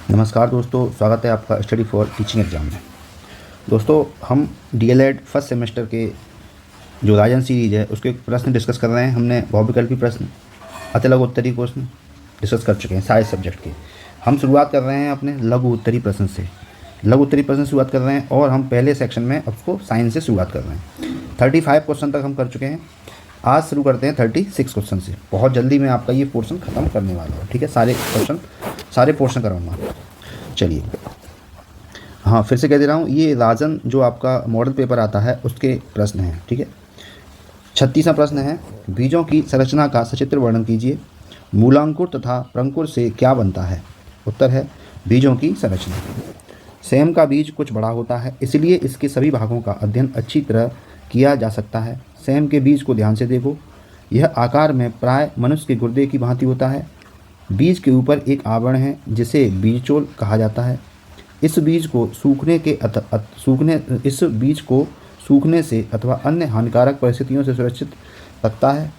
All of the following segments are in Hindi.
नमस्कार दोस्तों, स्वागत है आपका स्टडी फॉर टीचिंग एग्ज़ाम में। दोस्तों, हम डीएलएड फर्स्ट सेमेस्टर के जो राजन सीरीज है उसके प्रश्न डिस्कस कर रहे हैं। हमने बहुविकल्पी प्रश्न, अति लघु उत्तरी प्रश्न डिस्कस कर चुके हैं सारे सब्जेक्ट के। हम शुरुआत कर रहे हैं अपने लघु उत्तरी प्रश्न से। लघु उत्तरी प्रश्न शुरुआत कर रहे हैं और हम पहले सेक्शन में उसको साइंस से शुरुआत कर रहे हैं। 35 क्वेश्चन तक हम कर चुके हैं। आज शुरू करते हैं 36 क्वेश्चन से। बहुत जल्दी मैं आपका ये पोर्शन ख़त्म करने वाला हूँ, ठीक है। सारे पोर्शन कराऊंगा। चलिए, हाँ, फिर से कह दे रहा हूँ, ये राजन जो आपका मॉडल पेपर आता है उसके प्रश्न हैं, ठीक है। 36वां प्रश्न है, बीजों की संरचना का सचित्र वर्णन कीजिए। मूलांकुर तथा प्रंकुर से क्या बनता है? उत्तर है बीजों की संरचना। सेम का बीज कुछ बड़ा होता है, इसलिए इसके सभी भागों का अध्ययन अच्छी तरह किया जा सकता है। सेम के बीज को ध्यान से देखो। यह आकार में प्राय मनुष्य के गुर्दे की भांति होता है। बीज के ऊपर एक आवरण है जिसे बीजचोल कहा जाता है। इस बीज को सूखने से अथवा अन्य हानिकारक परिस्थितियों से सुरक्षित रखता है।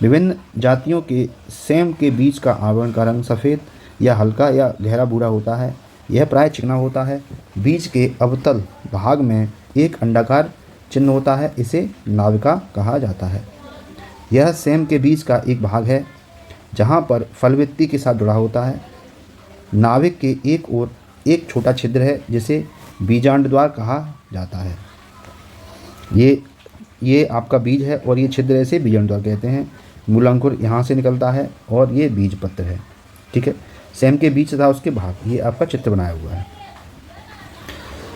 विभिन्न जातियों के सेम के बीज का आवरण का रंग सफ़ेद या हल्का या गहरा भूरा होता है। यह प्राय चिकना होता है। बीज के अवतल भाग में एक अंडाकार चिन्ह होता है, इसे नाविका कहा जाता है। यह सेम के बीज का एक भाग है जहाँ पर फलवृत्ति के साथ जुड़ा होता है। नाभिक के एक ओर एक छोटा छिद्र है जिसे बीजांड द्वार कहा जाता है। ये आपका बीज है और ये छिद्र ऐसे बीजांड द्वार कहते हैं। मूलांकुर यहाँ से निकलता है और ये बीज पत्र है, ठीक है। सेम के बीज तथा उसके भाग, ये आपका चित्र बनाया हुआ है।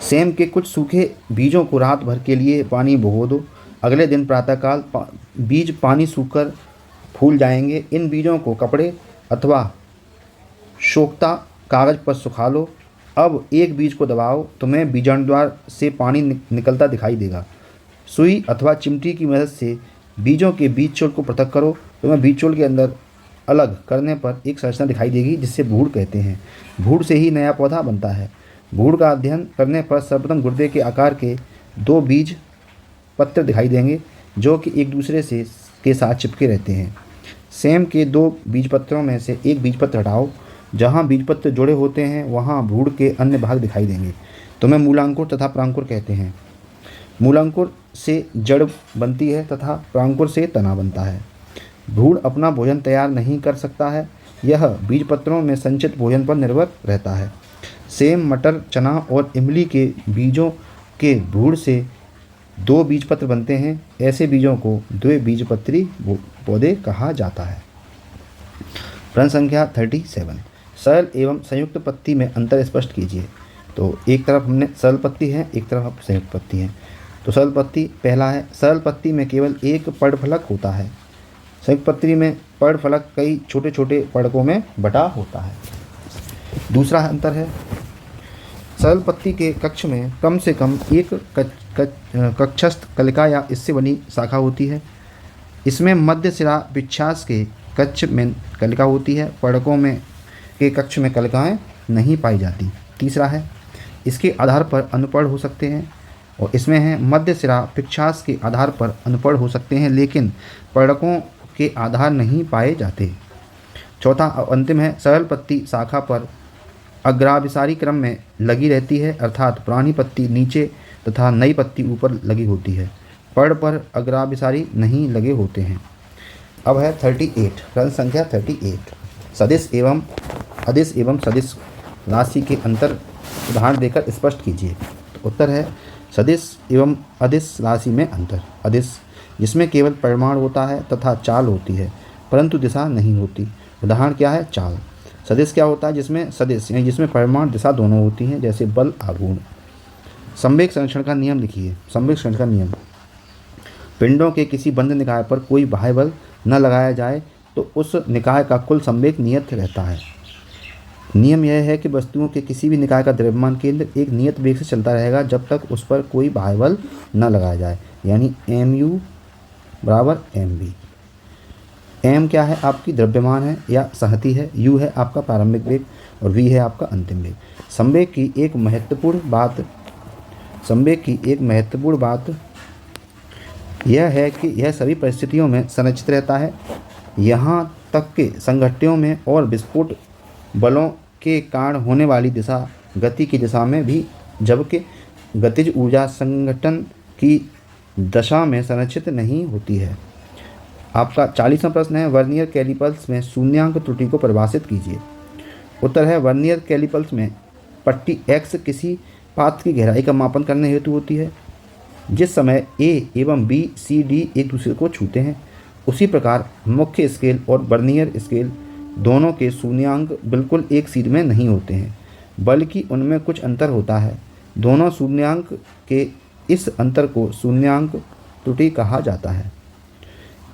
सेम के कुछ सूखे बीजों को रात भर के लिए पानी भिगो दो। अगले दिन प्रातःकाल बीज पानी सूखकर फूल जाएंगे। इन बीजों को कपड़े अथवा सोखता कागज़ पर सुखा लो। अब एक बीज को दबाओ, तुम्हें बीजांड द्वार से पानी निकलता दिखाई देगा। सुई अथवा चिमटी की मदद से बीजों के बीजचोल को पृथक करो। तुम्हें बीजचोल के अंदर अलग करने पर एक संरचना दिखाई देगी जिससे भूड़ कहते हैं। भूड़ से ही नया पौधा बनता है। भूड़ का अध्ययन करने पर सर्वप्रथम गुर्दे के आकार के 2 बीज पत्र दिखाई देंगे जो कि एक दूसरे के साथ चिपके रहते हैं। सेम के 2 बीजपत्रों में से एक बीजपत्र हटाओ। जहाँ बीजपत्र जुड़े होते हैं वहाँ भूड़ के अन्य भाग दिखाई देंगे। तुम्हें मूलांकुर तथा प्रांकुर कहते हैं। मूलांकुर से जड़ बनती है तथा प्रांकुर से तना बनता है। भूड़ अपना भोजन तैयार नहीं कर सकता है, यह बीजपत्रों में संचित भोजन पर निर्भर रहता है। सेम, मटर, चना और इमली के बीजों के भूड़ से 2 बीजपत्र बनते हैं। ऐसे बीजों को द्विबीजपत्री पौधे कहा जाता है। प्रश्न संख्या 37, सरल एवं संयुक्त पत्ती में अंतर स्पष्ट कीजिए। तो एक तरफ हमने सरल पत्ती है, एक तरफ संयुक्त पत्ती है। तो सरल पत्ती पहला है, सरल पत्ती में केवल एक पर्णफलक होता है। संयुक्त पत्ती में पर्णफलक कई छोटे छोटे पर्णकों में बटा होता है। दूसरा अंतर है, सरल पत्ती के कक्ष में कम से कम एक कक्षस्थ कलिका या इससे बनी शाखा होती है। इसमें मध्य सिरा पिच्छास के कक्ष में कलिका होती है। पर्णकों में के कक्ष में कलिकाएं नहीं पाई जाती। तीसरा है, इसके आधार पर अनुपर्ण हो सकते हैं और इसमें है मध्य सिरा पिच्छास के आधार पर अनुपर्ण हो सकते हैं लेकिन पर्णकों के आधार नहीं पाए जाते। चौथा और अंतिम है, सरल पत्ती शाखा पर अग्राभिसारी क्रम में लगी रहती है, अर्थात पुरानी पत्ती नीचे तथा नई पत्ती ऊपर लगी होती है। पर्ण पर अग्राभिसारी नहीं लगे होते हैं। अब है 38, प्रश्न संख्या 38, सदिश एवं अदिश एवं सदिश राशि के अंतर उदाहरण देकर स्पष्ट कीजिए। तो उत्तर है सदिश एवं अदिश राशि में अंतर। अदिश जिसमें केवल परिमाण होता है तथा चाल होती है परंतु दिशा नहीं होती। उदाहरण क्या है? चाल। सदिश क्या होता है? जिसमें सदिश यानी जिसमें परिमाण दिशा दोनों होती हैं, जैसे बल, आघूर्ण। संवेग संरक्षण का नियम लिखिए। संवेग संरक्षण का नियम, पिंडों के किसी बंद निकाय पर कोई बाह्य बल न लगाया जाए तो उस निकाय का कुल संवेग नियत रहता है। नियम यह है कि वस्तुओं के किसी भी निकाय का द्रव्यमान केंद्र एक नियत वेग से चलता रहेगा जब तक उस पर कोई बाह्य बल न लगाया जाए, यानी mu बराबर mv। m क्या है? आपकी द्रव्यमान है या संहति है। u है आपका प्रारंभिक वेग और v है आपका अंतिम वेग। संवेग की एक महत्वपूर्ण बात यह है कि यह सभी परिस्थितियों में संरचित रहता है, यहाँ तक कि संघट्यों में और विस्फोट बलों के कारण होने वाली दिशा गति की दिशा में भी, जबकि गतिज ऊर्जा संगठन की दशा में संरक्षित नहीं होती है। आपका 40वां प्रश्न है, वर्नियर कैलिपर्स में शून्यांक त्रुटि को परिभाषित कीजिए। उत्तर है, वर्नियर कैलिपर्स में पट्टी X किसी पात्र की गहराई का मापन करने हेतु होती है। जिस समय A एवं B, C, D एक दूसरे को छूते हैं, उसी प्रकार मुख्य स्केल और वर्नियर स्केल दोनों के शून्यांक बिल्कुल एक सीध में नहीं होते हैं, बल्कि उनमें कुछ अंतर होता है। दोनों शून्यांक के इस अंतर को शून्यांक त्रुटि कहा जाता है।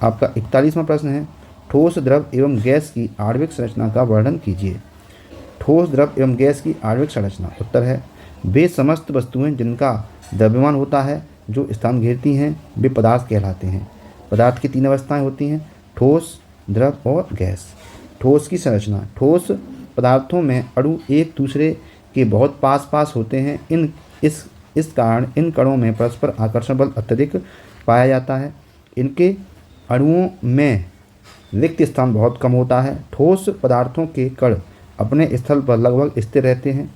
आपका 41वां प्रश्न है, ठोस, द्रव एवं गैस की आणविक संरचना का वर्णन कीजिए। ठोस, द्रव एवं गैस की आणविक संरचना। उत्तर है, वे समस्त वस्तुएं जिनका द्रव्यमान होता है जो स्थान घेरती हैं वे पदार्थ कहलाते हैं। पदार्थ की 3 अवस्थाएं होती हैं, ठोस, द्रव और गैस। ठोस की संरचना। ठोस पदार्थों में अणु एक दूसरे के बहुत पास पास होते हैं। इस कारण इन कणों में परस्पर आकर्षण बल अत्यधिक पाया जाता है। इनके अणुओं में रिक्त स्थान बहुत कम होता है। ठोस पदार्थों के कण अपने स्थल पर लगभग स्थिर रहते हैं।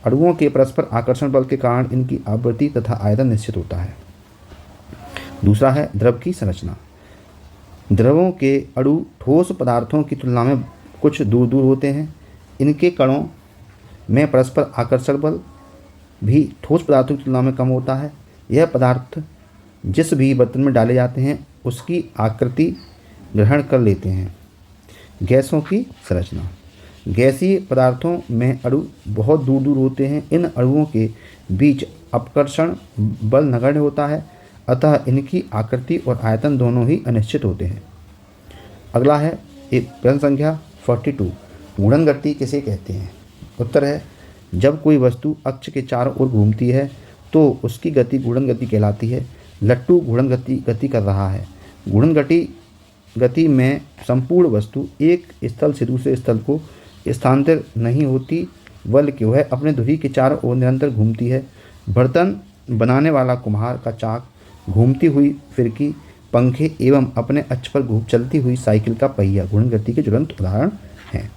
अणुओं के परस्पर आकर्षण बल के कारण इनकी आवृत्ति तथा आयतन निश्चित होता है। दूसरा है द्रव की संरचना। द्रवों के अणु ठोस पदार्थों की तुलना में कुछ दूर दूर होते हैं। इनके कणों में परस्पर आकर्षण बल भी ठोस पदार्थों की तुलना में कम होता है। यह पदार्थ जिस भी बर्तन में डाले जाते हैं उसकी आकृति ग्रहण कर लेते हैं। गैसों की संरचना। गैसीय पदार्थों में अणु बहुत दूर दूर होते हैं। इन अणुओं के बीच अपकर्षण बल नगण्य होता है, अतः इनकी आकृति और आयतन दोनों ही अनिश्चित होते हैं। अगला है एक प्रश्न संख्या 42, घूर्णन गति किसे कहते हैं। उत्तर है, जब कोई वस्तु अक्ष के चारों ओर घूमती है तो उसकी गति घूर्णन गति कहलाती है। लट्टू घूर्णन गति कर रहा है। घूर्णन गति में संपूर्ण वस्तु एक स्थल से दूसरे स्थल को स्थानांतरित नहीं होती, बल्कि वह अपने धुरी के चारों ओर निरंतर घूमती है। बर्तन बनाने वाला कुम्हार का चाक, घूमती हुई फिरकी, पंखे एवं अपने अक्ष पर चलती हुई साइकिल का पहिया घूर्णन गति के ज्वलंत उदाहरण हैं।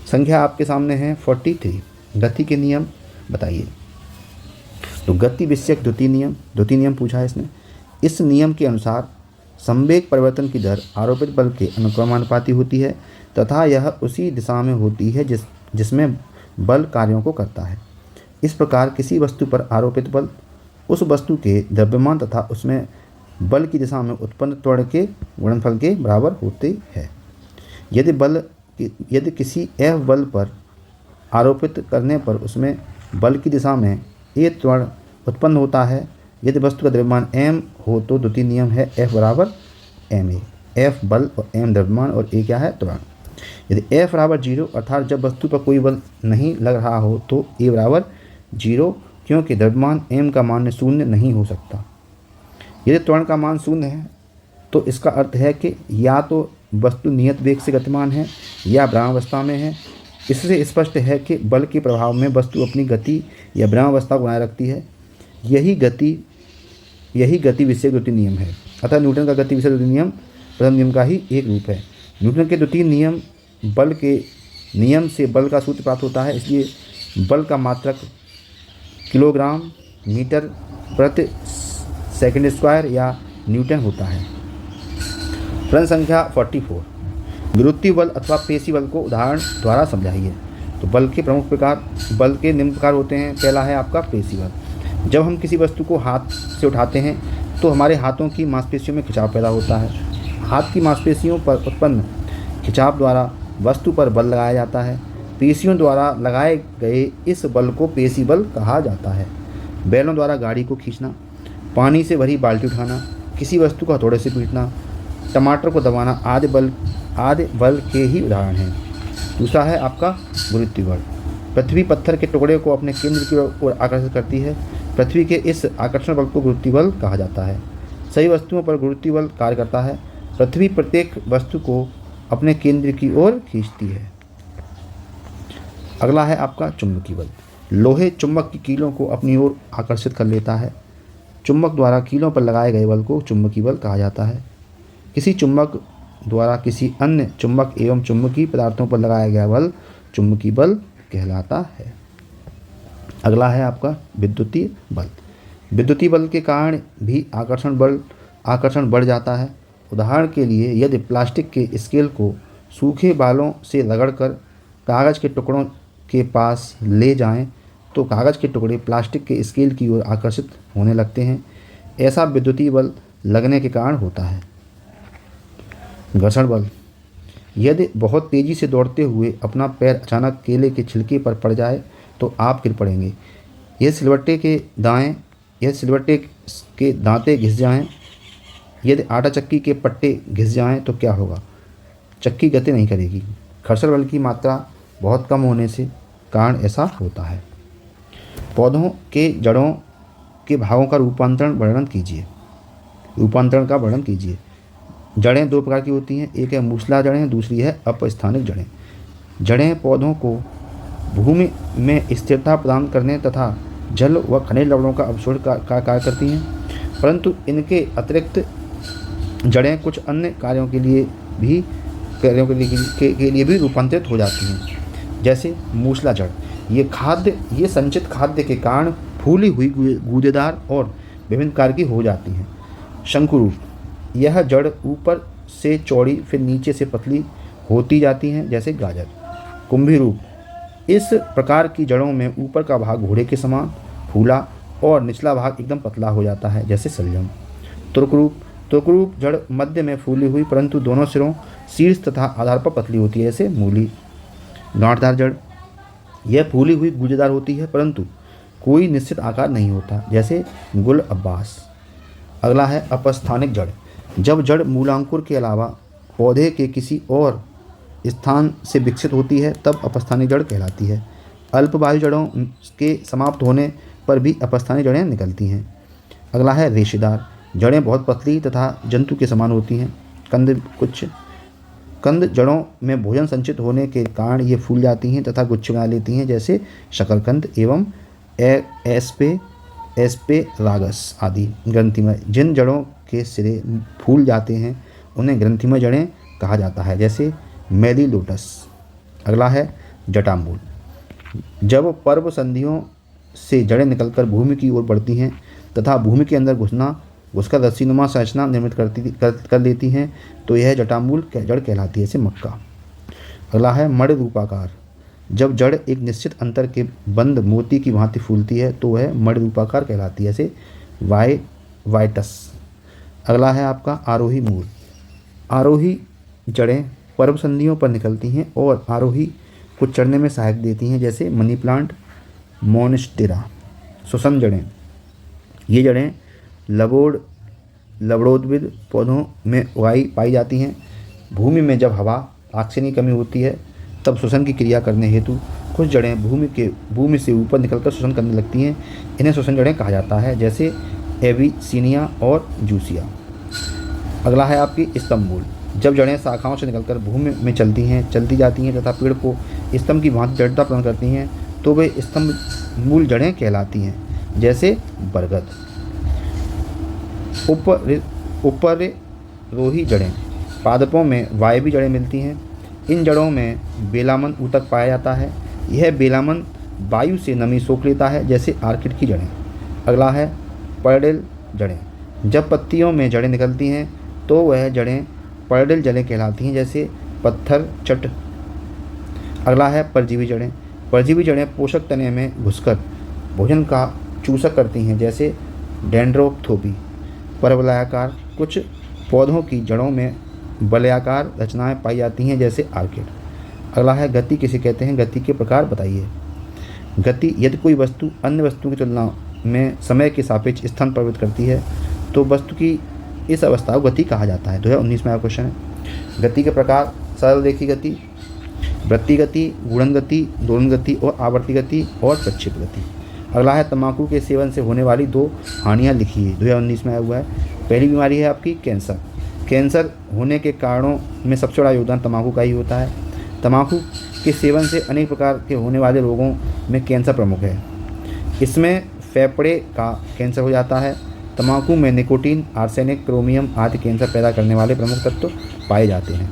संख्या आपके सामने है 43, गति के नियम बताइए। तो गति विषयक द्वितीय नियम पूछा है इसने। इस नियम के अनुसार संवेग परिवर्तन की दर आरोपित बल के अनुक्रमानुपाती होती है तथा यह उसी दिशा में होती है जिसमें बल कार्यों को करता है। इस प्रकार किसी वस्तु पर आरोपित बल उस वस्तु के द्रव्यमान तथा उसमें बल की दिशा में उत्पन्न त्वरण के गुणनफल के बराबर होते हैं। यदि किसी F बल पर आरोपित करने पर उसमें बल की दिशा में A त्वरण उत्पन्न होता है। यदि वस्तु का द्रव्यमान m हो तो द्वितीय नियम है F बराबर ma। F बल और m द्रव्यमान और a क्या है, त्वरण। यदि F बराबर 0 अर्थात जब वस्तु पर कोई बल नहीं लग रहा हो तो a बराबर 0, क्योंकि द्रव्यमान m का मान शून्य नहीं हो सकता। यदि त्वरण का मान शून्य है तो इसका अर्थ है कि या तो वस्तु नियत वेग से गतिमान है या भ्रमावस्था में है। इससे स्पष्ट है कि बल के प्रभाव में वस्तु अपनी गति या भ्रमावस्था को बनाए रखती है। यही गति विषयक द्वितीय नियम है। अतः न्यूटन का गति विषयक द्वितीय नियम प्रथम नियम का ही एक रूप है। न्यूटन के द्वितीय नियम बल के नियम से बल का सूत्र प्राप्त होता है, इसलिए बल का मात्रक किलोग्राम मीटर प्रति सेकंड स्क्वायर या न्यूटन होता है। प्रश्न संख्या 44, गुरुत्वीय बल अथवा पेशी बल को उदाहरण द्वारा समझाइए। तो बल के प्रमुख प्रकार, बल के निम्न प्रकार होते हैं। पहला है आपका पेशी बल। जब हम किसी वस्तु को हाथ से उठाते हैं तो हमारे हाथों की मांसपेशियों में खिंचाव पैदा होता है। हाथ की मांसपेशियों पर उत्पन्न खिंचाव द्वारा वस्तु पर बल लगाया जाता है। पेशियों द्वारा लगाए गए इस बल को पेशी बल कहा जाता है। बैलों द्वारा गाड़ी को खींचना, पानी से भरी बाल्टी उठाना, किसी वस्तु को हथौड़े से पीटना, टमाटर को दबाना आदि बल के ही उदाहरण हैं। दूसरा है आपका गुरुत्वीय बल। पृथ्वी पत्थर के टुकड़े को अपने केंद्र की ओर आकर्षित करती है। पृथ्वी के इस आकर्षण बल को गुरुत्वीय बल कहा जाता है। सही वस्तुओं पर गुरुत्वीय बल कार्य करता है। पृथ्वी प्रत्येक वस्तु को अपने केंद्र की ओर खींचती है। अगला है आपका चुंबकीय बल। लोहे चुंबक की कीलों को अपनी ओर आकर्षित कर लेता है। चुंबक द्वारा कीलों पर लगाए गए बल को चुंबकीय बल कहा जाता है। किसी चुंबक द्वारा किसी अन्य चुंबक एवं चुंबकीय पदार्थों पर लगाया गया बल चुंबकीय बल कहलाता है। अगला है आपका विद्युतीय बल। विद्युतीय बल के कारण भी आकर्षण बढ़ जाता है। उदाहरण के लिए यदि प्लास्टिक के स्केल को सूखे बालों से रगड़कर कागज़ के टुकड़ों के पास ले जाएं तो कागज़ के टुकड़े प्लास्टिक के स्केल की ओर आकर्षित होने लगते हैं। ऐसा विद्युतीय बल लगने के कारण होता है। घर्षण बल। यदि बहुत तेज़ी से दौड़ते हुए अपना पैर अचानक केले के छिलके पर पड़ जाए तो आप गिर पड़ेंगे। यह सिलवट्टे के दांते घिस जाएं, यदि आटा चक्की के पट्टे घिस जाएं तो क्या होगा? चक्की गति नहीं करेगी। घर्षण बल की मात्रा बहुत कम होने से कारण ऐसा होता है। पौधों के जड़ों के भागों का रूपांतरण का वर्णन कीजिए। जड़ें दो प्रकार की होती हैं, एक है मूसला जड़ें, दूसरी है अपस्थानिक जड़ें। जड़ें पौधों को भूमि में स्थिरता प्रदान करने तथा जल व खनिज लवणों का अवशोषण का कार्य करती हैं, परंतु इनके अतिरिक्त जड़ें कुछ अन्य कार्यों के लिए भी रूपांतरित हो जाती हैं। जैसे मूसला जड़, ये संचित खाद्य के कारण फूली हुई गूदेदार और विभिन्न कार्य की हो जाती हैं। शंकुरूप, यह जड़ ऊपर से चौड़ी फिर नीचे से पतली होती जाती हैं, जैसे गाजर। कुंभी रूप, इस प्रकार की जड़ों में ऊपर का भाग घोड़े के समान फूला और निचला भाग एकदम पतला हो जाता है, जैसे सलजम। तुर्करूप जड़ मध्य में फूली हुई परंतु दोनों सिरों, शीर्ष तथा आधार पर पतली होती है, जैसे मूली। गांठदार जड़, यह फूली हुई गूंजेदार होती है परंतु कोई निश्चित आकार नहीं होता, जैसे गुल अब्बास। अगला है अपस्थानिक जड़। जब जड़ मूलांकुर के अलावा पौधे के किसी और स्थान से विकसित होती है तब अपस्थानिक जड़ कहलाती है। अल्पवायु जड़ों के समाप्त होने पर भी अपस्थानिक जड़ें निकलती हैं। अगला है रेशेदार। जड़ें बहुत पतली तथा जंतु के समान होती हैं। कंद जड़ों में भोजन संचित होने के कारण ये फूल जाती हैं तथा गुच्छे बना लेती हैं, जैसे शकरकंद एवं एस्पेरागस आदि। ग्रंथिमय, जिन जड़ों के सिरे फूल जाते हैं उन्हें ग्रंथिमय जड़ें कहा जाता है, जैसे मेलीलोटस। अगला है जटामूल। जब पर्व संधियों से जड़ें निकलकर भूमि की ओर बढ़ती हैं तथा भूमि के अंदर घुसकर रस्सीनुमा संरचना निर्मित कर लेती हैं तो यह जटामूल जड़ कहलाती है, जैसे मक्का। अगला है मणि रूपाकार। जब जड़ एक निश्चित अंतर के बंद मोती की भांति फूलती है तो वह मणि रूपाकार कहलाती है, जैसे वाइटस। अगला है आपका आरोही मूल। आरोही जड़ें पर्व संधियों पर निकलती हैं और आरोही को चढ़ने में सहायक देती हैं, जैसे मनी प्लांट, मोनिस्टेरा। सुषम जड़ें, ये जड़ें लवणोद्भिद पौधों में पाई जाती हैं। भूमि में जब हवा ऑक्सीजन की कमी होती है तब श्वसन की क्रिया करने हेतु कुछ जड़ें भूमि से ऊपर निकलकर श्वसन करने लगती हैं। इन्हें श्वसन जड़ें कहा जाता है, जैसे एविसिनिया और जूसिया। अगला है आपकी स्तंभ मूल। जब जड़ें शाखाओं से निकलकर भूमि में चलती जाती हैं तथा पेड़ को स्तंभ की भांति जड़ता प्रदान करती हैं तो वे स्तंभ मूल जड़ें कहलाती हैं, जैसे बरगद। उपरोही जड़ें, पादपों में वायवी जड़ें मिलती हैं। इन जड़ों में बेलामन ऊतक पाया जाता है। यह बेलामन वायु से नमी सोख लेता है, जैसे आर्किड की जड़ें। अगला है पर्डेल जड़ें। जब पत्तियों में जड़ें निकलती हैं तो वह जड़ें पर्डेल जड़ें कहलाती हैं, जैसे पत्थर चट। अगला है परजीवी जड़ें। परजीवी जड़ें पोषक तने में घुसकर भोजन का चूसक करती हैं, जैसे डेंड्रोथोपी। परवलयाकार, कुछ पौधों की जड़ों में वलयाकार रचनाएं पाई जाती हैं, जैसे आर्किड। अगला है गति किसे कहते हैं, गति के प्रकार बताइए। गति, यदि कोई वस्तु अन्य वस्तुओं की तुलना में समय के सापेक्ष स्थान परिवर्तित करती है तो वस्तु की इस अवस्था को गति कहा जाता है। 2019 में क्वेश्चन है। गति के प्रकार सरल रेखीय गति, वृत्तीय गति, गुणन गति, दोलन गति और आवर्ती गति और प्रक्षेप गति। अगला है तंबाकू के सेवन से होने वाली 2 हानियाँ लिखिए। 2019 में आया हुआ है। पहली बीमारी है आपकी कैंसर। कैंसर होने के कारणों में सबसे बड़ा योगदान तंबाकू का ही होता है। तंबाकू के सेवन से अनेक प्रकार के होने वाले रोगों में कैंसर प्रमुख है। इसमें फेफड़े का कैंसर हो जाता है। तंबाकू में निकोटीन, आर्सेनिक, क्रोमियम आदि कैंसर पैदा करने वाले प्रमुख तत्व पाए जाते हैं।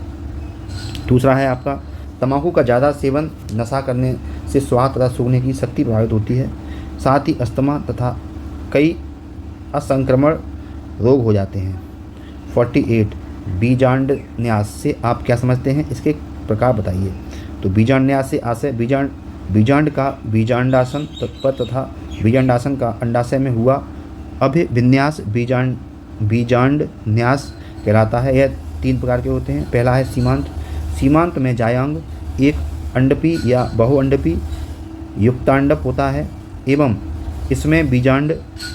दूसरा है आपका तंबाकू का ज़्यादा सेवन नशा करने से स्वाद तथा सूंघने की शक्ति प्रभावित होती है। साथ ही अस्थमा तथा कई असंक्रमण रोग हो जाते हैं। 48 बीजांड न्यास से आप क्या समझते हैं, इसके प्रकार बताइए। तो बीजांड न्यास से आशय बीजांड का बीजांडासन तत्पर तथा बीजांडासन का अंडाशय में हुआ अभिविन्यास बीजांड न्यास कहलाता है। यह 3 प्रकार के होते हैं। पहला है सीमांत में जायांग एक अंडपी या बहुअंडपी युक्तांडप होता है एवं इसमें बीजांड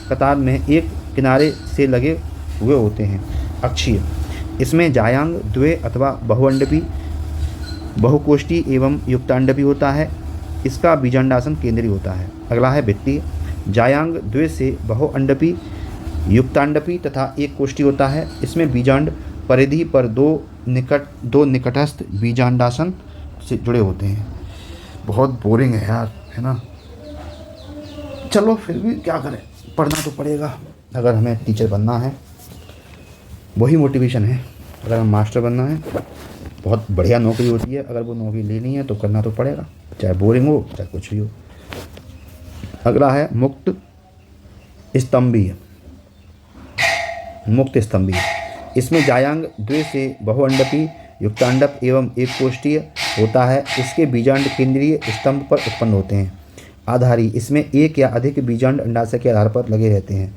कतार में एक किनारे से लगे हुए होते हैं। अक्षीय इसमें जायांग द्वे अथवा बहुअंडपी बहुकोष्ठी एवं युक्तांडपी होता है। इसका बीजांडासन केंद्रीय होता है। अगला है भित्तीय जायांग द्वे से बहुअंडपी युक्तांडपी तथा एक कोष्ठी होता है। इसमें बीजांड परिधि पर दो निकटस्थ बीजांडासन से जुड़े होते हैं। बहुत बोरिंग है यार, है ना। चलो फिर भी क्या करें, पढ़ना तो पड़ेगा। अगर हमें टीचर बनना है, वही मोटिवेशन है। अगर हम मास्टर बनना है, बहुत बढ़िया नौकरी होती है। अगर वो नौकरी लेनी है तो करना तो पड़ेगा, चाहे बोरिंग हो चाहे कुछ भी हो। अगला है मुक्त स्तंभीय। इसमें जायांग द्वे से बहुअंडपी युक्तांडप एवं एक कोष्ठीय होता है। इसके बीजांड केंद्रीय स्तंभ पर उत्पन्न होते हैं। आधारी इसमें एक या अधिक बीजांड अंडाशय के आधार पर लगे रहते हैं।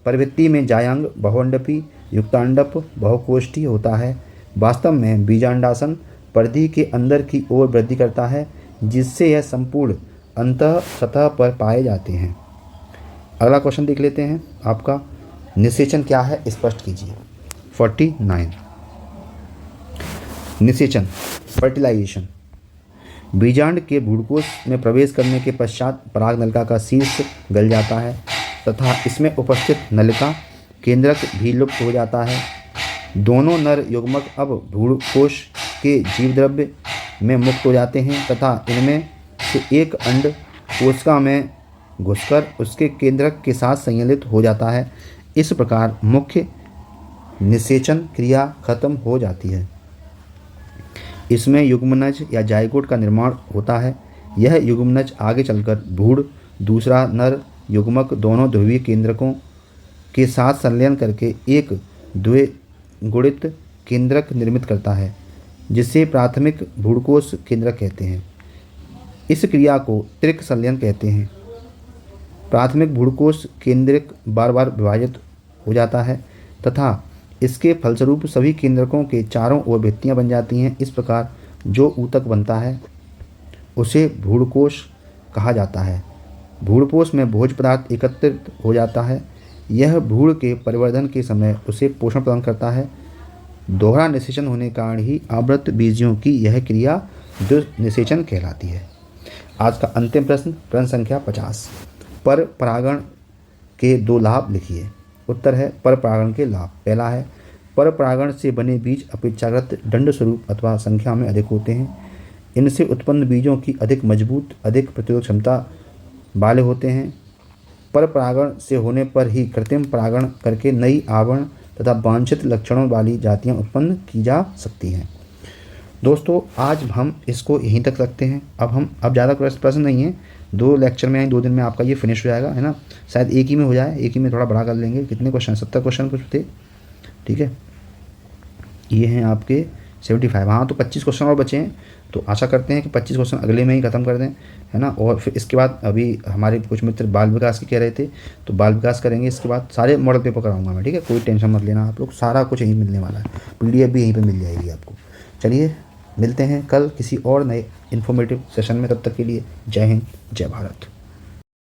परवित्तीय में जायांग बहुअंडपी युक्तांडप बहुकोष्ठीय होता है। वास्तव में बीजांडासन परिधि के अंदर की ओर वृद्धि करता है, जिससे यह संपूर्ण अंतः सतह पर पाए जाते हैं। अगला क्वेश्चन देख लेते हैं आपका। निषेचन क्या है, स्पष्ट कीजिए। 49 निषेचन फर्टिलाइजेशन। बीजांड के भ्रूणकोश में प्रवेश करने के पश्चात पराग नलिका का शीर्ष गल जाता है तथा इसमें उपस्थित नलिका केंद्रक भी लुप्त हो जाता है। दोनों नर युग्मक अब भ्रूणकोश के जीवद्रव्य में मुक्त हो जाते हैं तथा इनमें से एक अंड कोशिका में घुसकर उसके केंद्रक के साथ संयोजित हो जाता है। इस प्रकार मुख्य निषेचन क्रिया खत्म हो जाती है। इसमें युग्मनज या जाइगोट का निर्माण होता है। यह युग्मनज आगे चलकर भ्रूण दूसरा नर युग्मक दोनों ध्रुवीय केंद्रकों के साथ संलयन करके एक द्विगुणित केंद्रक निर्मित करता है, जिसे प्राथमिक भ्रूणकोश केंद्रक कहते हैं। इस क्रिया को त्रिक संलयन कहते हैं। प्राथमिक भ्रूणकोश केंद्रक बार बार विभाजित हो जाता है तथा इसके फलस्वरूप सभी केंद्रकों के चारों ओर भित्तियां बन जाती हैं। इस प्रकार जो ऊतक बनता है उसे भ्रूणकोश कहा जाता है। भ्रूणकोश में भोज्य पदार्थ एकत्रित हो जाता है। यह भ्रूण के परिवर्धन के समय उसे पोषण प्रदान करता है। दोहरा निषेचन होने के कारण ही आवृत बीजियों की यह क्रिया द्विनिषेचन कहलाती है। आज का अंतिम प्रश्न संख्या 50। पर परागण के 2 लाभ लिखिए। उत्तर है पर परागण के लाभ। पहला है पर परागण से बने बीज अपेक्षाकृत दंड स्वरूप अथवा संख्या में अधिक होते हैं। इनसे उत्पन्न बीजों की अधिक मजबूत, अधिक प्रतिरोध क्षमता वाले होते हैं। पर परागण से होने पर ही कृत्रिम परागण करके नई आवरण तथा वांछित लक्षणों वाली जातियां उत्पन्न की जा सकती हैं। दोस्तों आज हम इसको यहीं तक रखते हैं। अब ज़्यादा प्रश्न नहीं है। 2 लेक्चर में 2 दिन में आपका ये फिनिश हो जाएगा, है ना। शायद एक ही में हो जाए, एक ही में थोड़ा बड़ा कर लेंगे। कितने क्वेश्चन, 70 क्वेश्चन कुछ थे, ठीक है। ये हैं आपके 75। हाँ तो 25 क्वेश्चन और बचे हैं, तो आशा करते हैं कि 25 क्वेश्चन अगले में ही ख़त्म कर दें, है ना। और फिर इसके बाद अभी हमारे कुछ मित्र बाल विकास की कह रहे थे, तो बाल विकास करेंगे। इसके बाद सारे मॉडल पेपर कराऊंगा मैं, ठीक है। कोई टेंशन मत लेना आप लोग, सारा कुछ यहीं मिलने वाला है। PDF भी यहीं पर मिल जाएगी आपको। चलिए मिलते हैं कल किसी और नए इन्फॉर्मेटिव सेशन में। तब तक के लिए जय हिंद, जय भारत।